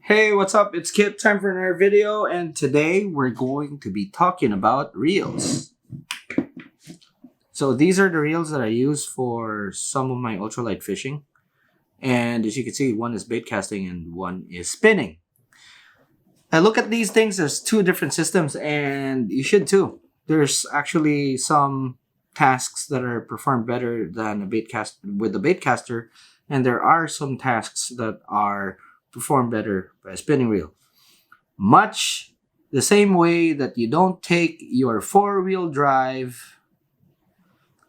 Hey, what's up? It's Kip. Time for another video, and today we're going to be talking about reels. So these are the reels that I use for some of my ultralight fishing, and as you can see, one is bait casting and one is spinning. I look at these things as two different systems, and you should too. There's actually some tasks that are performed better than a bait cast with a bait caster, and there are some tasks that are perform better by a spinning reel. Much the same way that you don't take your four-wheel drive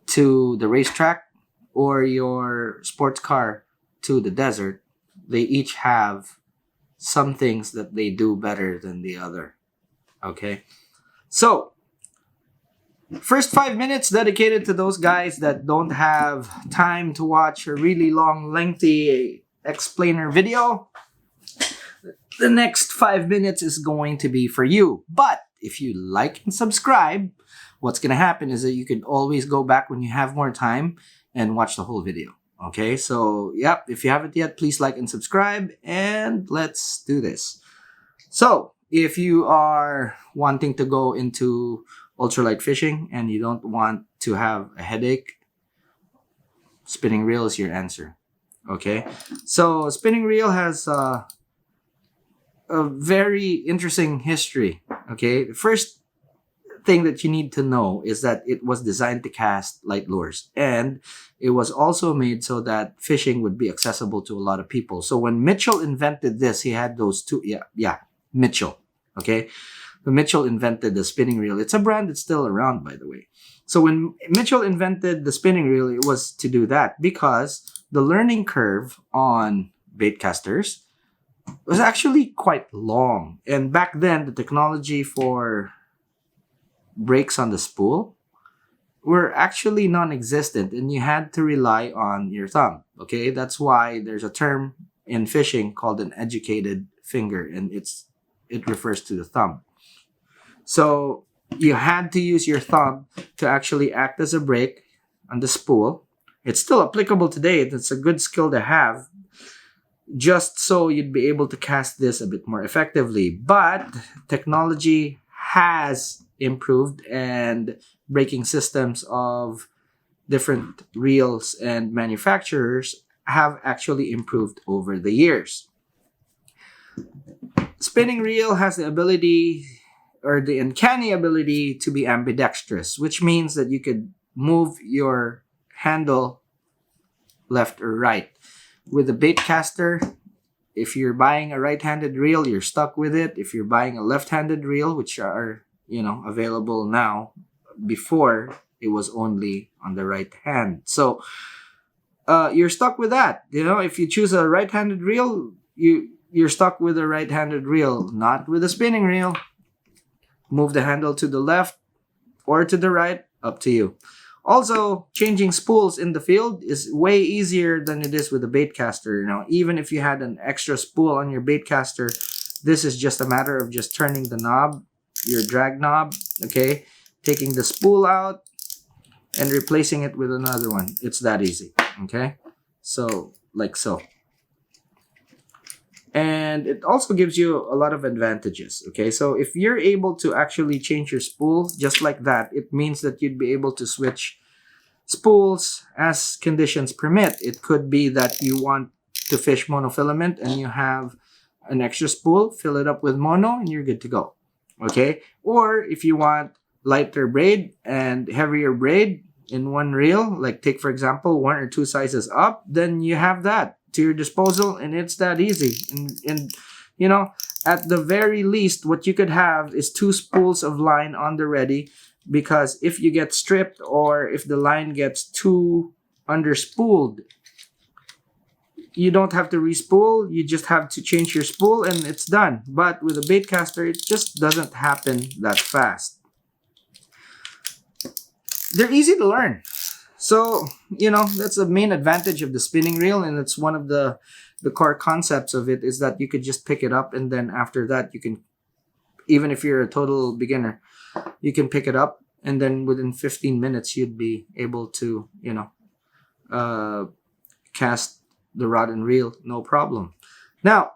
to the racetrack or your sports car to the desert, they each have some things that they do better than the other. Okay? So, first 5 minutes dedicated to those guys that don't have time to watch a really long, lengthy explainer video. The next 5 minutes is going to be for you. But if you like and subscribe, what's going to happen is that you can always go back when you have more time and watch the whole video. Okay, so yep, if you haven't yet, please like and subscribe, and let's do this. So if you are wanting to go into ultralight fishing and you don't want to have a headache, spinning reel is your answer. Okay, so spinning reel has a very interesting history. Okay, the first thing that you need to know is that it was designed to cast light lures, and it was also made so that fishing would be accessible to a lot of people. So when Mitchell invented this, he had those two. Mitchell. Okay, the Mitchell invented the spinning reel. It's a brand that's still around, by the way. So when Mitchell invented the spinning reel, it was to do that because the learning curve on baitcasters was actually quite long. And back then, the technology for brakes on the spool were actually non-existent, and you had to rely on your thumb. Okay, that's why there's a term in fishing called an educated finger, and it refers to the thumb. So you had to use your thumb to actually act as a brake on the spool. It's still applicable today. It's a good skill to have, just so you'd be able to cast this a bit more effectively. But technology has improved, and braking systems of different reels and manufacturers have actually improved over the years. Spinning reel has the ability, or the uncanny ability, to be ambidextrous, which means that you could move your handle left or right. With a Baitcaster, if you're buying a right-handed reel, you're stuck with it. If you're buying a left-handed reel, which are, available now, before it was only on the right hand. So you're stuck with that. If you choose a right-handed reel, you're stuck with a right-handed reel, not with a spinning reel. Move the handle to the left or to the right, up to you. Also, changing spools in the field is way easier than it is with a baitcaster. Even if you had an extra spool on your baitcaster, this is just a matter of just turning the knob, your drag knob, okay, taking the spool out and replacing it with another one. It's that easy, okay? So, like so. And it also gives you a lot of advantages, okay? So if you're able to actually change your spool just like that, it means that you'd be able to switch spools as conditions permit. It could be that you want to fish monofilament and you have an extra spool, fill it up with mono, and you're good to go, okay? Or if you want lighter braid and heavier braid in one reel, like take, for example, 1 or 2 sizes up, then you have that to your disposal, and it's that easy. And at the very least, what you could have is 2 spools of line on the ready, because if you get stripped or if the line gets too underspooled, you don't have to respool. You just have to change your spool and it's done. But with a baitcaster, it just doesn't happen that fast. They're easy to learn. So, that's the main advantage of the spinning reel, and it's one of the core concepts of it, is that you could just pick it up, and then after that you can, even if you're a total beginner, you can pick it up, and then within 15 minutes you'd be able to, cast the rod and reel, no problem. Now,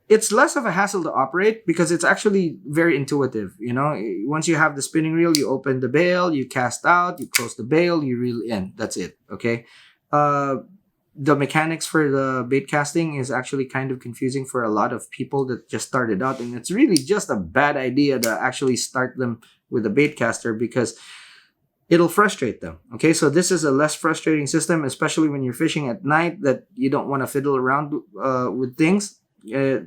It's less of a hassle to operate because it's actually very intuitive. You know, once you have the spinning reel, you open the bail, you cast out, you close the bail, you reel in. That's it. Okay. The mechanics for the bait casting is actually kind of confusing for a lot of people that just started out, and it's really just a bad idea to actually start them with a bait caster because it'll frustrate them. Okay, so this is a less frustrating system, especially when you're fishing at night that you don't want to fiddle around with things.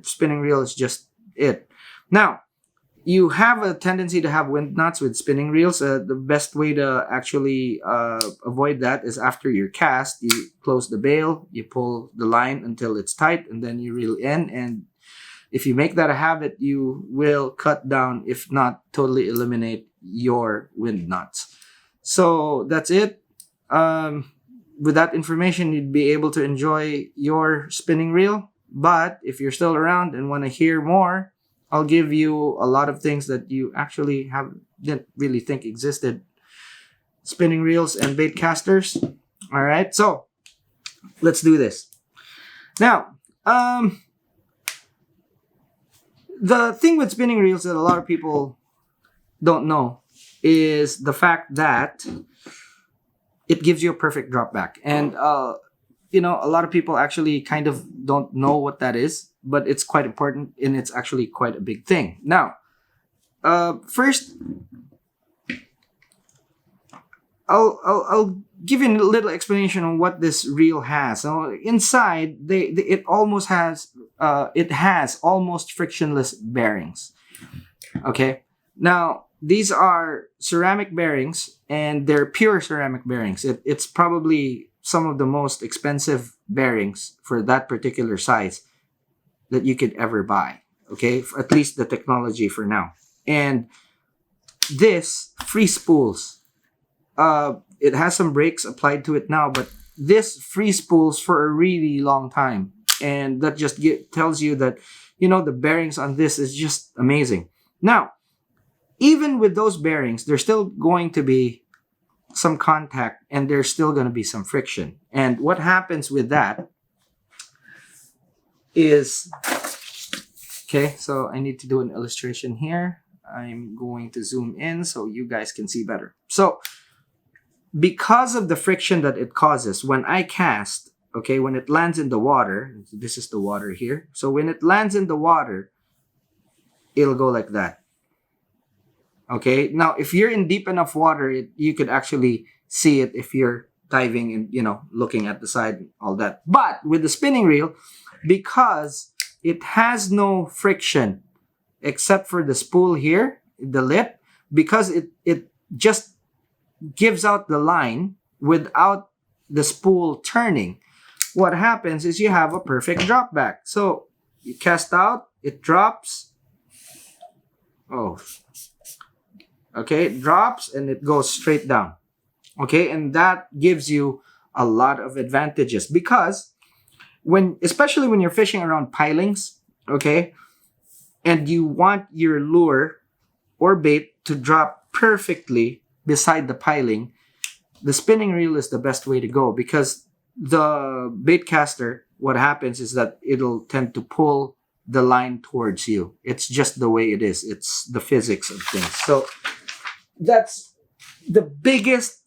Spinning reel is just it. Now, you have a tendency to have wind knots with spinning reels. The best way to actually avoid that is after your cast, you close the bail, you pull the line until it's tight, and then you reel in. And if you make that a habit, you will cut down, if not totally eliminate, your wind knots. So that's it. With that information, you'd be able to enjoy your spinning reel. But if you're still around and want to hear more, I'll give you a lot of things that you actually didn't really think existed. Spinning reels and bait casters. All right, so let's do this. Now, the thing with spinning reels that a lot of people don't know is the fact that it gives you a perfect drop back. And, you know, a lot of people actually kind of don't know what that is, but it's quite important and it's actually quite a big thing. Now, first, I'll give you a little explanation on what this reel has. So inside, it has almost frictionless bearings. Okay, now these are ceramic bearings and they're pure ceramic bearings. It's probably some of the most expensive bearings for that particular size that you could ever buy. Okay, for at least the technology for now. And this free spools. It has some brakes applied to it now, but this free spools for a really long time. And that just tells you that, you know, the bearings on this is just amazing. Now, even with those bearings, there's still going to be some contact and there's still going to be some friction. And what happens with that is, okay, so I need to do an illustration here. I'm going to zoom in so you guys can see better. So because of the friction that it causes when I cast, okay, when it lands in the water, this is the water here. So when it lands in the water, it'll go like that. Okay, now if you're in deep enough water, you could actually see it if you're diving and, you know, looking at the side and all that. But with the spinning reel, because it has no friction except for the spool here, the lip, because it just gives out the line without the spool turning, what happens is you have a perfect drop back. So you cast out, it drops. Oh, okay, it drops and it goes straight down. Okay, and that gives you a lot of advantages because especially when you're fishing around pilings, okay, and you want your lure or bait to drop perfectly beside the piling, the spinning reel is the best way to go because the bait caster, what happens is that it'll tend to pull the line towards you. It's just the way it is. It's the physics of things. So that's the biggest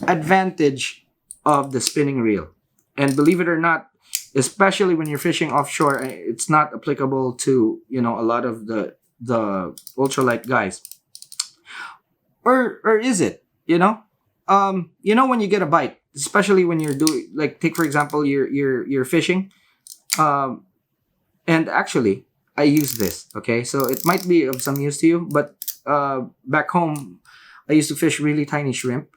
advantage of the spinning reel. And believe it or not, especially when you're fishing offshore, it's not applicable to, you know, a lot of the ultralight guys. Or is it? You know, when you get a bite, especially when you're doing, like, take for example, you're fishing, and actually I use this. Okay, so it might be of some use to you, but back home, I used to fish really tiny shrimp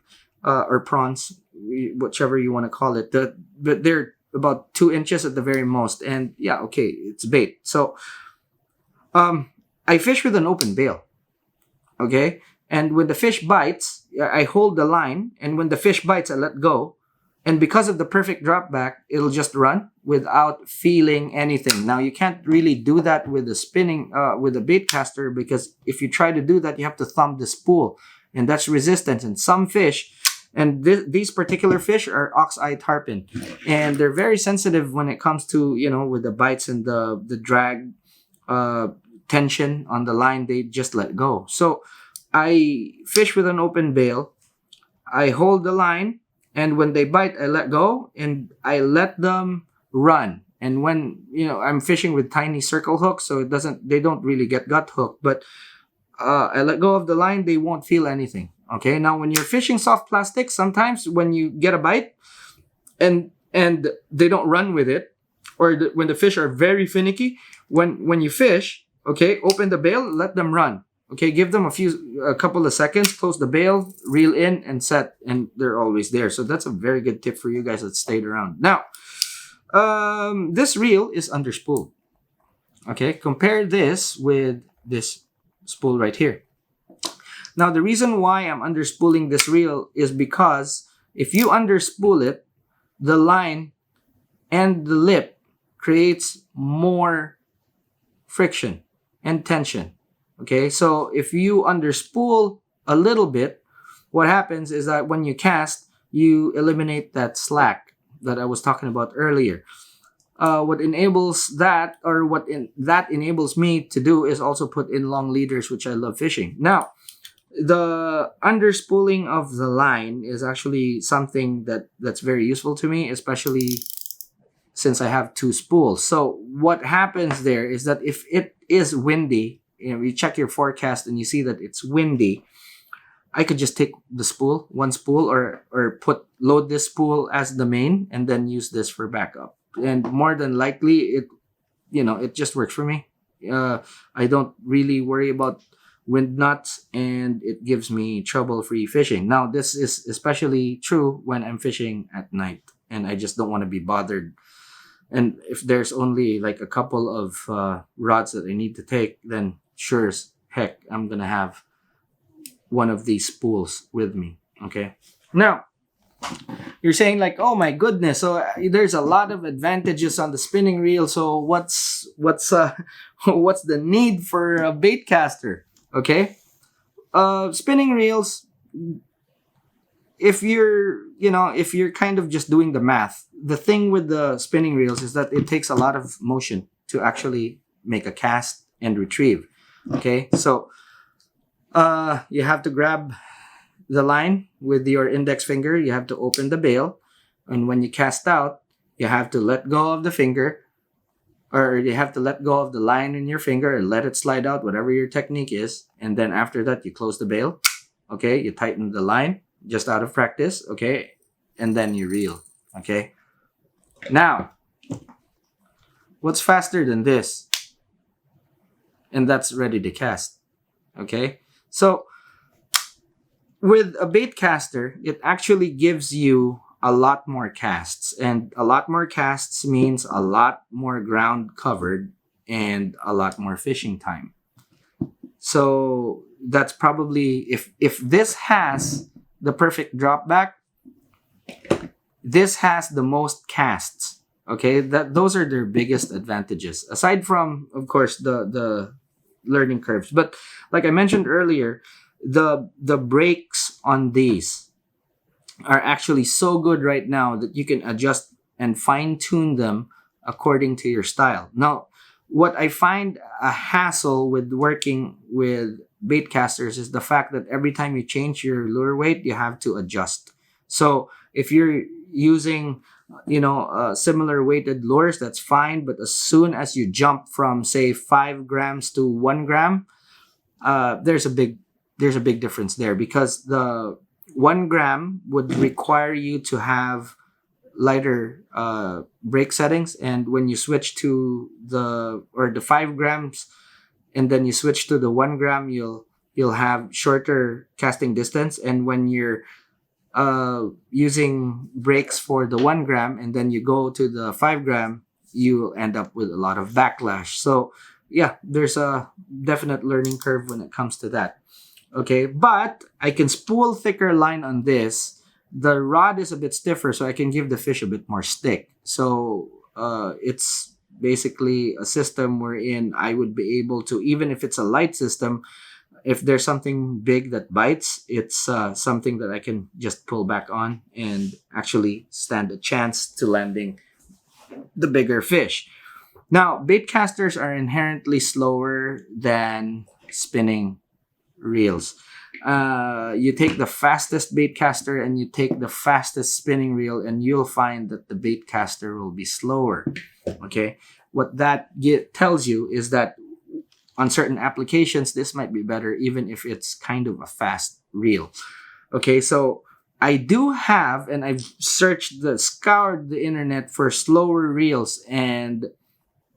or prawns, whichever you want to call it. But they're about 2 inches at the very most, and yeah, okay, it's bait. So I fish with an open bail. Okay. And when the fish bites, I hold the line. And when the fish bites, I let go. And because of the perfect drop back, it'll just run without feeling anything. Now, you can't really do that with with a bait caster, because if you try to do that, you have to thumb the spool. And that's resistance. And some fish, And these particular fish are ox-eye tarpon, and they're very sensitive when it comes to, with the bites and the drag tension on the line. They just let go. So I fish with an open bail. I hold the line, and when they bite, I let go and I let them run. And when I'm fishing with tiny circle hooks, so they don't really get gut hooked, but I let go of the line, they won't feel anything. Okay, now when you're fishing soft plastic, sometimes when you get a bite and they don't run with it, or when the fish are very finicky, when you fish, okay, open the bail, let them run. Okay, give them a couple of seconds, close the bail, reel in, and set, and they're always there. So that's a very good tip for you guys that stayed around. Now, this reel is underspooled. Okay, compare this with this spool right here. Now, the reason why I'm underspooling this reel is because if you underspool it, the line and the lip creates more friction and tension. Okay, so if you underspool a little bit, what happens is that when you cast, you eliminate that slack that I was talking about earlier. What enables that, or that enables me to do, is also put in long leaders, which I love fishing. Now, the underspooling of the line is actually something that's very useful to me, especially since I have two spools. So what happens there is that if it is windy, you check your forecast and you see that it's windy, I could just take the spool, one spool, or load this spool as the main and then use this for backup. And more than likely, it just works for me. I don't really worry about wind nuts, and it gives me trouble-free fishing. Now, this is especially true when I'm fishing at night and I just don't want to be bothered. And if there's only like a couple of rods that I need to take, then sure as heck, I'm going to have one of these spools with me. Okay. Now, you're saying like, oh my goodness, so there's a lot of advantages on the spinning reel. So what's the need for a Baitcaster? Okay. Spinning reels, if you're kind of just doing the math, the thing with the spinning reels is that it takes a lot of motion to actually make a cast and retrieve. Okay, so you have to grab the line with your index finger. You have to open the bail, and when you cast out, you have to let go of the finger, or you have to let go of the line in your finger and let it slide out, whatever your technique is. And then after that, you close the bail. Okay, you tighten the line just out of practice. Okay, and then you reel. Okay, now what's faster than this? And that's ready to cast. Okay, so with a Baitcaster, it actually gives you a lot more casts, and a lot more casts means a lot more ground covered and a lot more fishing time. So that's probably, if this has the perfect drop back, this has the most casts. Okay, those are their biggest advantages, aside from, of course, the learning curves. But like I mentioned earlier, the brakes on these are actually so good right now that you can adjust and fine-tune them according to your style. Now, what I find a hassle with working with Baitcasters is the fact that every time you change your lure weight, you have to adjust. So if you're using similar weighted lures, that's fine. But as soon as you jump from, say, 5 grams to 1 gram, there's a big difference there, because the 1 gram would require you to have lighter brake settings, and when you switch to the 5 grams and then you switch to the 1 gram, you'll have shorter casting distance. And when you're using brakes for the 1 gram and then you go to the 5 gram, you end up with a lot of backlash. So yeah, there's a definite learning curve when it comes to that. Okay, but I can spool thicker line on this. The rod is a bit stiffer, so I can give the fish a bit more stick. So it's basically a system wherein I would be able to, even if it's a light system, If there's something big that bites, it's something that I can just pull back on and actually stand a chance to landing the bigger fish. Now, baitcasters are inherently slower than spinning reels. You take the fastest baitcaster and you take the fastest spinning reel, and you'll find that the baitcaster will be slower. Okay, what that tells you is that on certain applications, this might be better, even if it's kind of a fast reel. Okay, so I do have, and I've scoured the internet for slower reels, and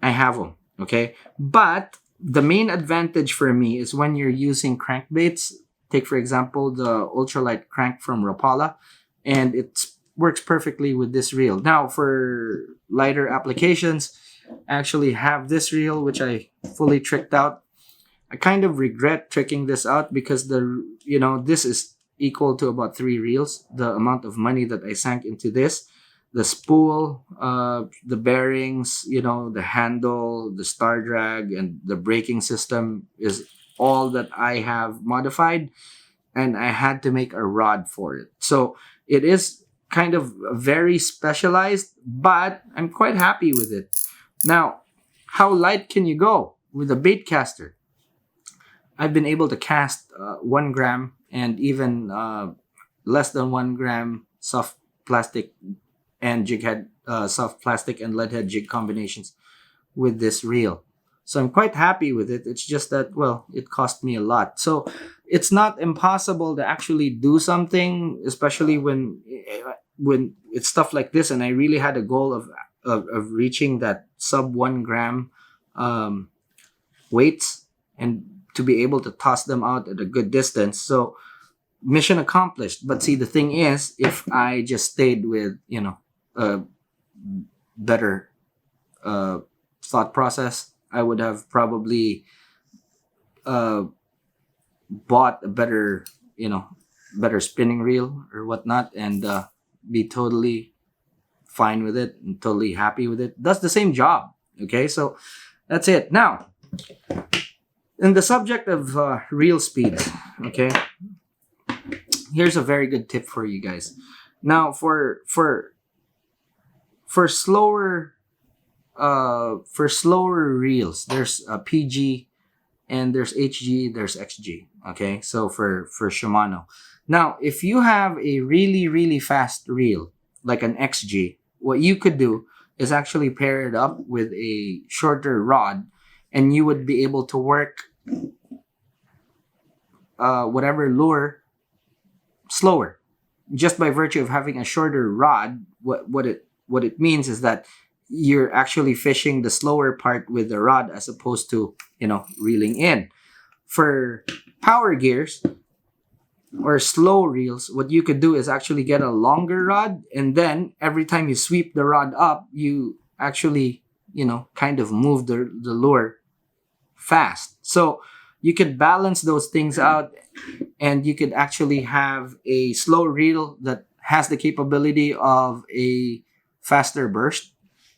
I have them. Okay, but the main advantage for me is when you're using crankbaits. Take, for example, the Ultralight crank from Rapala, and it works perfectly with this reel. Now, for lighter applications, I actually have this reel, which I fully tricked out. I kind of regret tricking this out because this is equal to about 3 reels, the amount of money that I sank into this. The spool, the bearings, the handle, the star drag, and the braking system is all that I have modified, and I had to make a rod for it. So it is kind of very specialized, but I'm quite happy with it. Now, how light can you go with a Baitcaster? I've been able to cast 1 gram and even less than 1 gram soft plastic and jig head, soft plastic and lead head jig combinations with this reel. So I'm quite happy with it. It's just that, well, it cost me a lot. So it's not impossible to actually do something, especially when it's stuff like this. And I really had a goal of reaching that sub 1 gram weights and to be able to toss them out at a good distance. So mission accomplished. But see, the thing is, if I just stayed with, a better thought process, I would have probably bought a better spinning reel or whatnot, and be totally fine with it and totally happy with it. Does the same job. Okay, so that's it. Now, in the subject of reel speed, okay, here's a very good tip for you guys. Now, for slower reels, there's a PG and there's HG, there's XG. Okay, so for Shimano. Now, if you have a really, really fast reel, like an XG, what you could do is actually pair it up with a shorter rod, and you would be able to work whatever lure slower. Just by virtue of having a shorter rod, what it means is that you're actually fishing the slower part with the rod as opposed to, reeling in. For power gears or slow reels, what you could do is actually get a longer rod, and then every time you sweep the rod up, you actually, kind of move the lure fast. So you could balance those things out, and you could actually have a slow reel that has the capability of a faster burst,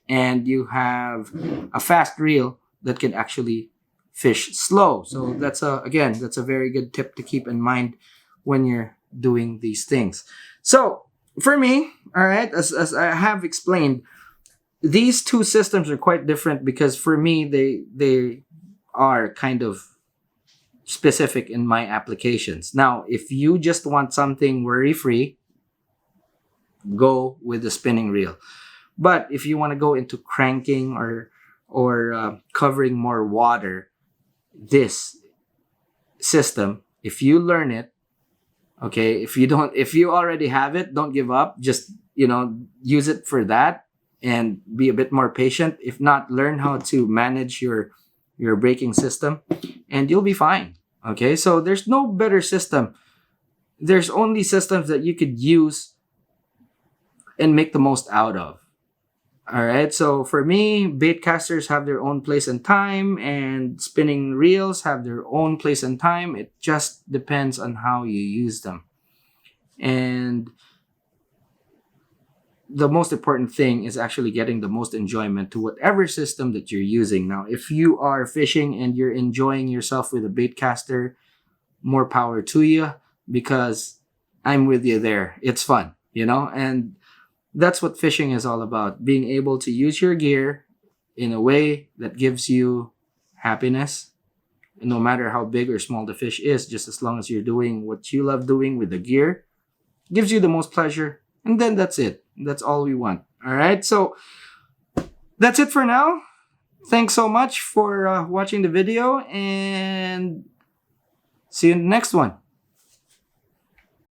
and you have a fast reel that can actually fish slow. So that's a very good tip to keep in mind when you're doing these things. So for me, all right, as I have explained, these two systems are quite different because for me they are kind of specific in my applications. Now, if you just want something worry-free, go with the spinning reel. But if you want to go into cranking or covering more water, this system, if you learn it, okay, if you already have it, don't give up. Just, use it for that and be a bit more patient. If not, learn how to manage your braking system and you'll be fine. Okay, so there's no better system. There's only systems that you could use and make the most out of. All right, so for me, baitcasters have their own place and time, and spinning reels have their own place and time. It just depends on how you use them. And the most important thing is actually getting the most enjoyment to whatever system that you're using. Now, if you are fishing and you're enjoying yourself with a baitcaster, more power to you, because I'm with you there. It's fun, you know? And that's what fishing is all about. Being able to use your gear in a way that gives you happiness, no matter how big or small the fish is, just as long as you're doing what you love doing with the gear, gives you the most pleasure. And then that's it. That's all we want. All right. So that's it for now. Thanks so much for watching the video, and see you in the next one.